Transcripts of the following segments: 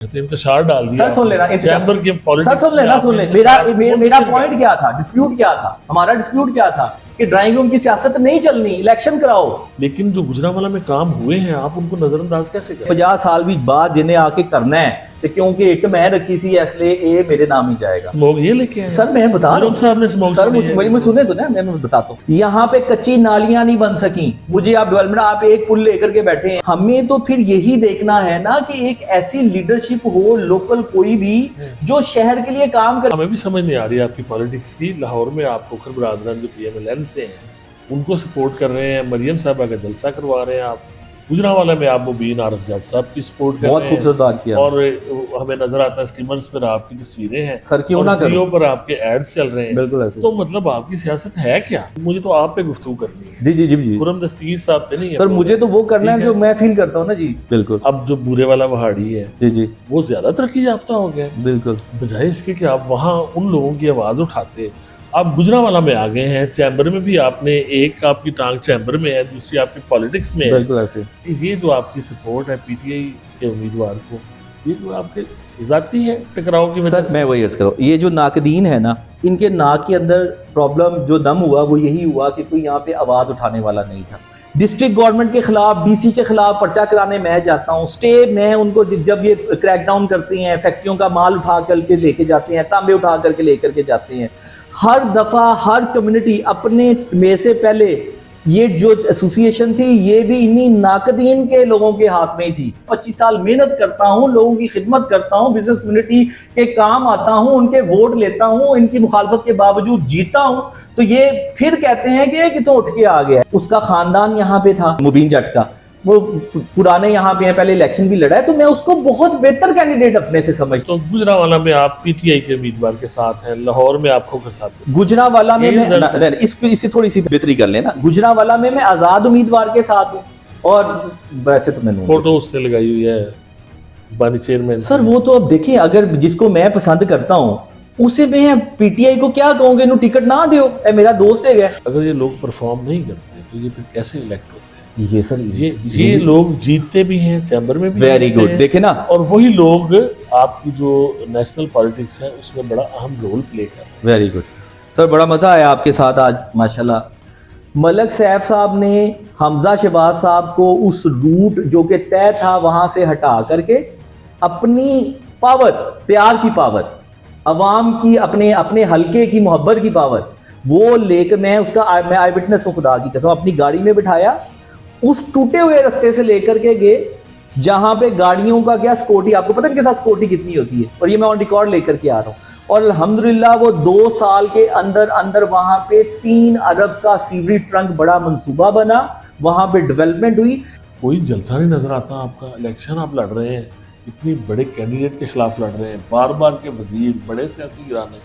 इंतशार डाल दिया। सर सुन लेना, चैम्बर के सर सुन लेना, सुन ले, मेरा पॉइंट क्या था, डिस्प्यूट क्या था, हमारा डिस्प्यूट क्या था कि ड्राइंग रूम की सियासत नहीं चलनी, इलेक्शन कराओ। लेकिन जो गुजरांवाला में काम हुए हैं आप उनको नजरअंदाज कैसे करें? 50 साल भी बाद जिन्हें आके करना है तो क्योंकि एक मैं रखी सी इसलिए ये मेरे नाम ही जाएगा। स्मोक ये लेके आए सर मैं बता रहा हूँ साहब ने स्मोक सर, मुझे सुने तो ना, मैं बताता हूँ। यहाँ पे कच्ची नालियां नहीं बन सकी, मुझे आप डेवलपमेंट, आप एक पुल लेकर के बैठे हैं। हमें तो फिर यही देखना है ना कि एक ऐसी लीडरशिप हो लोकल, कोई भी जो शहर के लिए काम करे। हमें भी समझ नहीं आ रही आपकी पॉलिटिक्स की। लाहौर में आप खोखर बरादरान जो PMLN से हैं उनको सपोर्ट कर रहे हैं, मरियम साहबा का जलसा करवा रहे हैं आप। गुजरांवाला में आप मुबीन आरिफ जट साहब की सपोर्ट कर बहुत रहे हैं। खूबसूरत बात किया। और हमें नजर आता है स्टीमर्स पर आपकी तस्वीरें हैं सर क्यों ना करो, जियो पर आपके एड्स चल रहे हैं। बिल्कुल ऐसे। तो मतलब आपकी सियासत है क्या? मुझे तो आप पे गुफ्तगू करनी है। जी जी जी जी खुरम दस्तगीर साहब पे नहीं है सर, मुझे तो वो करना है जो मैं फील करता हूँ ना जी। बिल्कुल। अब जो बूरे वाला पहाड़ी है जी जी वो ज्यादा तरक्की याफ्ता हो गया है। बिल्कुल। बजाय इसके कि आप वहाँ उन लोगों की आवाज उठाते, आप गुजरांवाला में आ गए हैं। चैम्बर में भी आपने, एक आपकी टांग चैम्बर में है, दूसरी आपकी पॉलिटिक्स में है। बिल्कुल ऐसे। ये जो आपकी सपोर्ट है PTI के उम्मीदवार को, ये जो आपके जाती है टकराव की वजह सर मैं वही अर्ज कर रहा हूँ, ये जो नाकदीन है ना, इनके नाक के अंदर प्रॉब्लम जो दम हुआ वो यही हुआ कि कोई यहाँ पे आवाज उठाने वाला नहीं था। डिस्ट्रिक्ट गवर्नमेंट के खिलाफ, BC के खिलाफ पर्चा कराने मैं जाता हूँ, स्टे में उनको, जब ये क्रैकडाउन करती हैं, फैक्ट्रियों का माल उठा करके लेके जाते हैं, तांबे उठा करके लेकर के जाते हैं, हर दफा हर कम्युनिटी अपने में से पहले, ये जो एसोसिएशन थी ये भी इन्हीं नाकदीन के लोगों के हाथ में ही थी। 25 साल मेहनत करता हूँ, लोगों की खिदमत करता हूँ, बिजनेस कम्युनिटी के काम आता हूँ, उनके वोट लेता हूँ, इनकी मुखालफत के बावजूद जीता हूँ, तो ये फिर कहते हैं कि ये कितों उठ के आ गया। उसका खानदान यहाँ पे था, मुबीन जट का, वो पुराने यहाँ पे हैं, पहले इलेक्शन भी लड़ा है, तो मैं उसको बहुत बेहतर कैंडिडेट अपने से समझता हूँ। तो गुजरांवाला में आप PTI के उम्मीदवार के साथ हैं, लाहौर में आप खोखर साहब के साथ। गुजरांवाला में मैं इससे थोड़ी सी बेहतरी कर लेना, गुजरांवाला में मैं आजाद उम्मीदवार के साथ हूँ, और वैसे तो मैंने फोटो उसने लगाई हुई है बानी चेयरमैन। सर वो तो अब देखिए, अगर जिसको मैं पसंद करता हूँ उसे मैं PTI को क्या कहूँगा, इन्हों टिकट ना दियो, मेरा दोस्त है गया। अगर ये लोग परफॉर्म नहीं करते तो ये फिर कैसे इलेक्ट होते हैं? ये सर ये लोग जीतते भी हैं, चैम्बर में भी वेरी गुड, देखे ना, और वही लोग आपकी जो नेशनल पॉलिटिक्स है उसमें बड़ा अहम रोल प्ले कर रहे हैं। वेरी गुड सर, बड़ा मजा आया आपके साथ आज माशाल्लाह। मलक सैफ साहब ने हमजा शहबाज साहब को उस रूट जो कि तय था वहां से हटा करके अपनी पावर, प्यार की पावर, अवाम की, अपने हलके की मोहब्बत की पावर, वो लेकर मैं आई विटनेस हूँ, खुदा की कसम, अपनी गाड़ी में बिठाया, उस टूटे हुए रास्ते से लेकर के गए जहां पे गाड़ियों का क्या सिक्योरिटी, आपको पता है इनके साथ सिक्योरिटी कितनी होती है, और ये मैं ऑन रिकॉर्ड लेकर के आ रहा हूँ। और अल्हम्दुलिल्लाह वो 2 साल के अंदर वहां पे 3 अरब का सीवरेज ट्रंक बड़ा मंसूबा बना, वहां पे डेवलपमेंट हुई। कोई जलसा नहीं नजर आता आपका। इलेक्शन आप लड़ रहे हैं, इतनी बड़े कैंडिडेट के खिलाफ लड़ रहे हैं, बार बार के वजीर, बड़े सियासी गिराने,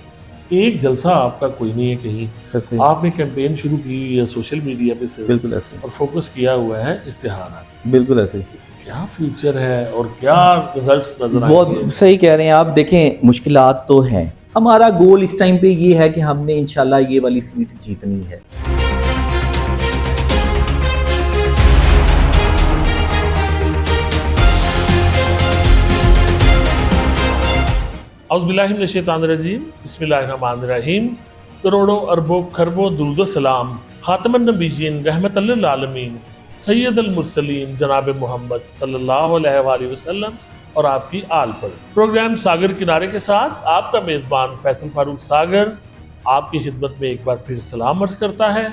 एक जलसा आपका कोई नहीं है कहीं। आपने कैंपेन शुरू की हुई है सोशल मीडिया पे से, बिल्कुल ऐसे, और फोकस किया हुआ है इश्तिहारात। बिल्कुल ऐसे। क्या फ्यूचर है और क्या रिजल्ट्स नजर आएंगे? बहुत सही कह रहे हैं आप। देखें मुश्किलात तो हैं, हमारा गोल इस टाइम पे ये है कि हमने इंशाल्लाह ये वाली सीट जीतनी है। औज़ुबिल्लाहिमिनश्शैतानिर्रजीम, बिस्मिल्लाहिर्रहमानिर्रहीम। करोड़ों अरबों खरबों दुरूद सलाम खातमुन नबिय्यीन रहमतल लिल आलमीन सैयदुल मुरसलीन जनाब मोहम्मद सल्लल्लाहु अलैहि वसल्लम और आपकी आल पर। प्रोग्राम सागर किनारे के साथ आपका मेज़बान फैसल फारूक सागर आपकी खिदमत में एक बार फिर सलाम अर्ज़ करता है।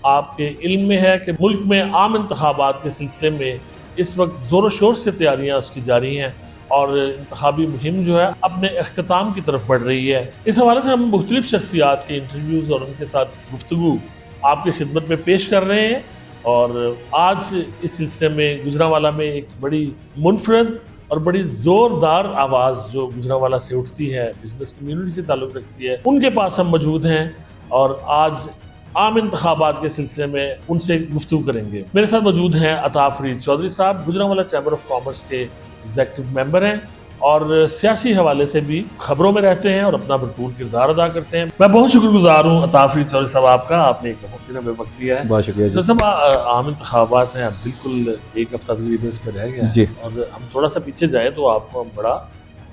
आपके इल्म में है कि मुल्क में आम इंतखाबात के सिलसिले में इस वक्त ज़ोर शोर से तैयारियाँ उसकी जारी हैं और इंतखाबी मुहिम जो है अपने अख्ताम की तरफ बढ़ रही है। इस हवाले से हम मुख्तलिफ शख्सियात के इंटरव्यूज़ और उनके साथ गुफ्तगू आपकी खिदमत में पेश कर रहे हैं। और आज इस सिलसिले में गुजरांवाला में एक बड़ी मुनफरद और बड़ी ज़ोरदार आवाज़ जो गुजरांवाला से उठती है, बिजनेस कम्युनिटी से ताल्लुक़ रखती है, उनके पास हम मौजूद हैं और आज आम इंतखाबात के सिलसिले में उनसे गुफ्तगू करेंगे। मेरे साथ मौजूद हैं अता फरीद चौधरी साहब, गुजरांवाला चैम्बर ऑफ कॉमर्स के एग्जीक्यूटिव मेंबर हैं और सियासी हवाले से भी खबरों में रहते हैं और अपना भरपूर किरदार अदा करते हैं। मैं बहुत शुक्रगुजार हूँ अता फरीद चौधरी साहब आपका, आपने एक बहुत हमें वक्त दिया है। बहुत शुक्रिया जी। सब आम इंतखाबात हैं, बिल्कुल एक हफ्ता तकरीबन इसमें रह गया है और हम थोड़ा सा पीछे जाए तो आपको हम बड़ा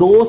2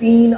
3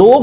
2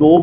2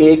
1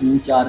3-4